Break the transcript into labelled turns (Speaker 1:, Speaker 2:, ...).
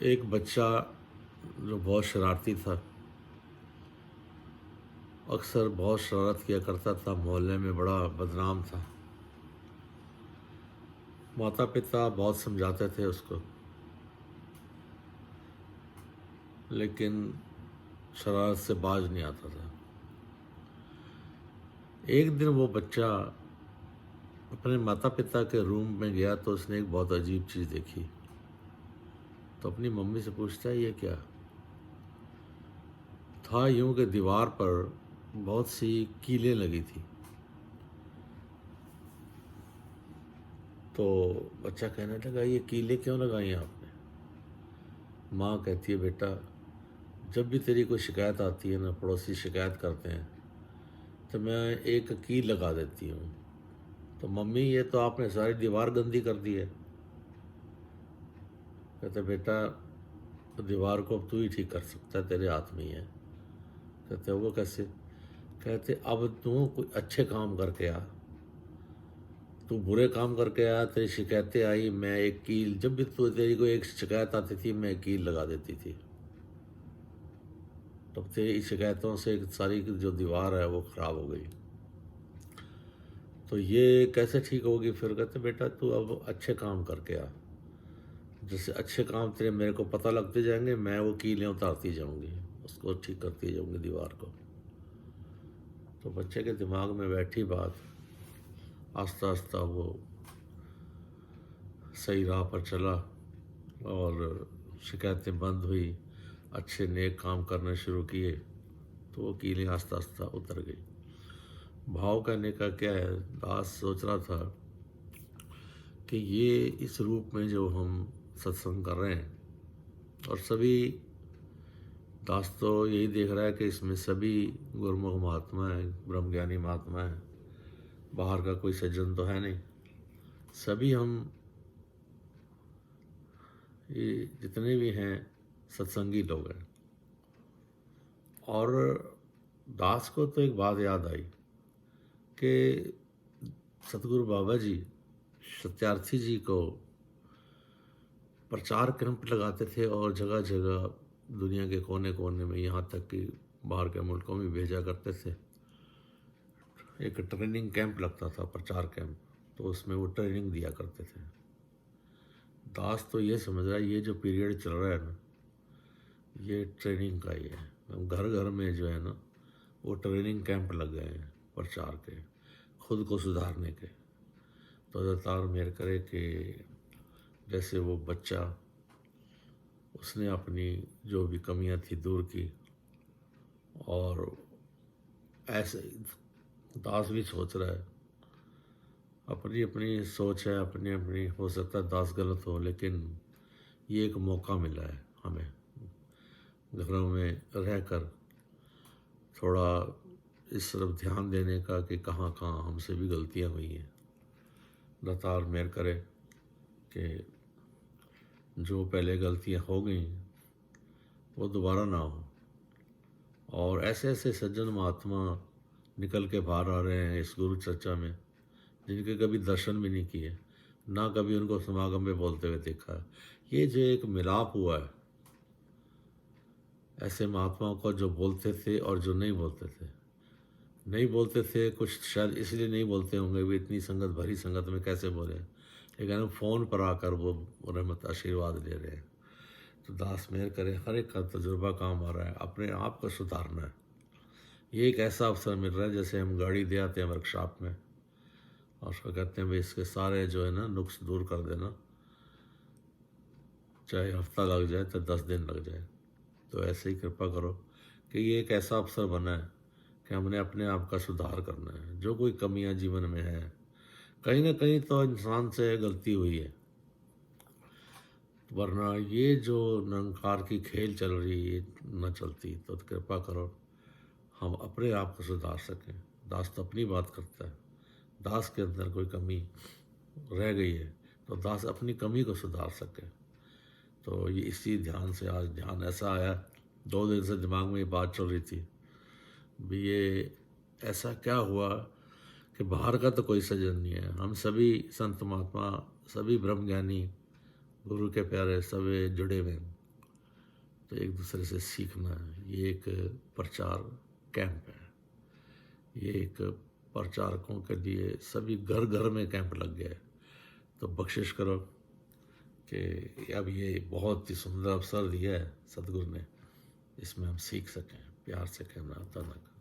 Speaker 1: एक बच्चा जो बहुत शरारती था, अक्सर बहुत शरारत किया करता था, मोहल्ले में बड़ा बदनाम था। माता पिता बहुत समझाते थे उसको, लेकिन शरारत से बाज नहीं आता था। एक दिन वो बच्चा अपने माता पिता के रूम में गया तो उसने एक बहुत अजीब चीज़ देखी। तो अपनी मम्मी से पूछता है, ये क्या था? यूं कि दीवार पर बहुत सी कीलें लगी थी। तो बच्चा कहने लगा, ये कीलें क्यों लगाई आपने? माँ कहती है, बेटा जब भी तेरी कोई शिकायत आती है ना, पड़ोसी शिकायत करते हैं, तो मैं एक कील लगा देती हूँ। तो मम्मी, ये तो आपने सारी दीवार गंदी कर दी है। कहते, बेटा तो दीवार को अब तू ही ठीक कर सकता है, तेरे हाथ में ही है। कहते, वो कैसे? कहते, अब तू कोई अच्छे काम करके आ, तू बुरे काम करके आया, तेरी शिकायतें आई, मैं एक कील, जब भी तू तेरी कोई एक शिकायत आती थी मैं एक कील लगा देती थी। तो तेरी शिकायतों से एक सारी जो दीवार है वो ख़राब हो गई। तो ये कैसे ठीक होगी फिर? कहते, बेटा तू अब अच्छे काम करके आ, जैसे अच्छे काम तेरे मेरे को पता लगते जाएंगे, मैं वो कीलें उतारती जाऊंगी, उसको ठीक करती जाऊंगी दीवार को। तो बच्चे के दिमाग में बैठी बात, आस्ता आस्ता वो सही राह पर चला और शिकायतें बंद हुई, अच्छे नेक काम करने शुरू किए, तो वो कीलें आस्ता आस्ता उतर गई। भाव कहने का क्या है, दास सोच रहा था कि ये इस रूप में जो हम सत्संग कर रहे हैं, और सभी दास तो यही देख रहा है कि इसमें सभी गुरुमुख महात्मा हैं, ब्रह्मज्ञानी महात्मा हैं, बाहर का कोई सज्जन तो है नहीं। सभी हम ये जितने भी हैं सत्संगी लोग हैं। और दास को तो एक बात याद आई कि सतगुरु बाबा जी सत्यार्थी जी को प्रचार कैंप लगाते थे और जगह जगह दुनिया के कोने कोने में, यहाँ तक कि बाहर के मुल्कों में भेजा करते थे। एक ट्रेनिंग कैंप लगता था, प्रचार कैंप, तो उसमें वो ट्रेनिंग दिया करते थे। दास तो ये समझ रहा है ये जो पीरियड चल रहा है ना, ये ट्रेनिंग का ही है। घर घर में जो है ना वो ट्रेनिंग कैंप लग गए हैं प्रचार के, खुद को सुधारने के। तो अवतार मेहर करे कि जैसे वो बच्चा, उसने अपनी जो भी कमियां थी दूर की, और ऐसे ही दास भी सोच रहा है, अपनी अपनी सोच है, अपनी अपनी, हो सकता है दास गलत हो, लेकिन ये एक मौका मिला है हमें घरों में रहकर थोड़ा इस तरफ ध्यान देने का कि कहाँ कहाँ हमसे भी गलतियाँ हुई हैं। दातार मेहर करे कि जो पहले गलतियाँ हो गई वो दोबारा ना हो, और ऐसे ऐसे सज्जन महात्मा निकल के बाहर आ रहे हैं इस गुरु चर्चा में, जिनके कभी दर्शन भी नहीं किए, ना कभी उनको समागम में बोलते हुए देखा है। ये जो एक मिलाप हुआ है ऐसे महात्माओं को, जो बोलते थे और जो नहीं बोलते थे। नहीं बोलते थे कुछ शायद इसलिए नहीं बोलते होंगे, वे इतनी संगत, भरी संगत में कैसे बोले, लेकिन हम फ़ोन पर आकर वो रहमत आशीर्वाद ले रहे हैं। तो दास मेहर करे, हर एक का तजुर्बा काम आ रहा है, अपने आप को सुधारना है। ये एक ऐसा अवसर मिल रहा है जैसे हम गाड़ी दे आते हैं वर्कशॉप में, और उसको कहते हैं भाई इसके सारे जो है ना नुक्स दूर कर देना, चाहे हफ्ता लग जाए तो 10 दिन लग जाए। तो ऐसे ही कृपा करो कि ये एक ऐसा अवसर बना है कि हमने अपने आप का सुधार करना है। जो कोई कमियां जीवन में है, कहीं ना कहीं तो इंसान से गलती हुई है, वरना ये जो निरंकार की खेल चल रही है न चलती। तो कृपा करो हम अपने आप को सुधार सकें। दास तो अपनी बात करता है, दास के अंदर कोई कमी रह गई है तो दास अपनी कमी को सुधार सके। तो ये इसी ध्यान से आज ध्यान ऐसा आया, 2 दिन से दिमाग में ये बात चल रही थी भी, ये ऐसा क्या हुआ कि बाहर का तो कोई सज्जन नहीं है, हम सभी संत महात्मा, सभी ब्रह्मज्ञानी, गुरु के प्यारे सभी जुड़े हुए हैं, तो एक दूसरे से सीखना है। ये एक प्रचार कैंप है। ये एक प्रचारकों के लिए सभी घर घर में कैंप लग गया है। तो बख्शिश करो कि अब ये बहुत ही सुंदर अवसर दिया है सदगुरु ने, इसमें हम सीख सकें, प्यार से कहना धन्यवाद।